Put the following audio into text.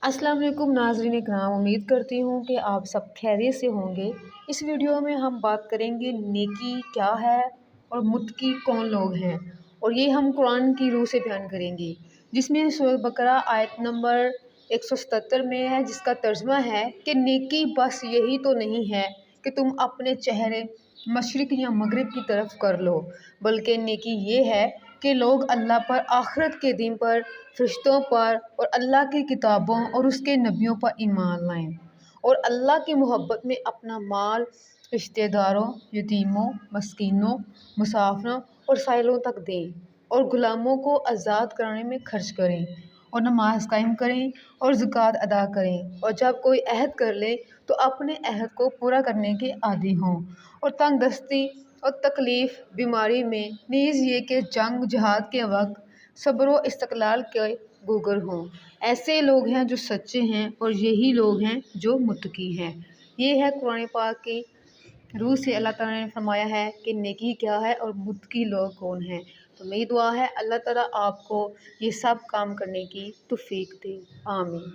अस्सलाम वालेकुम नाज़रीन इकराम, उम्मीद करती हूँ कि आप सब खैरियत से होंगे। इस वीडियो में हम बात करेंगे नेकी क्या है और मुत्तकी कौन लोग हैं, और ये हम कुरान की रूह से बयान करेंगे, जिसमें सूरह बकरा आयत नंबर 177 में है, जिसका तर्जुमा है कि नेकी बस यही तो नहीं है कि तुम अपने चेहरे मशरिक या मगरिब की तरफ कर लो, बल्कि नेकी ये है कि लोग अल्लाह पर, आखिरत के दिन पर, फरिश्तों पर और अल्लाह की किताबों और उसके नबियों पर ईमान लाएं, और अल्लाह की मोहब्बत में अपना माल रिश्तेदारों, यतीमों, मस्कीनों, मुसाफिरों और साइलों तक दें, और गुलामों को आज़ाद कराने में खर्च करें, और नमाज कायम करें और ज़कात अदा करें, और जब कोई अहद कर ले तो अपने अहद को पूरा करने के आदी हों, और तंग दस्ती और तकलीफ़ बीमारी में नीज़ ये कि जंग जहाद के वक्त सब्र व इस्तक़लाल के गुगर हों। ऐसे लोग हैं जो सच्चे हैं, और यही लोग हैं जो मुत्तकी हैं। ये है कुरान पाक की रूह से अल्लाह ताला ने फरमाया है कि नेकी क्या है और मुत्तकी लोग कौन हैं। तो मेरी दुआ है अल्लाह ताला आपको ये सब काम करने की तौफीक दे। आमीन।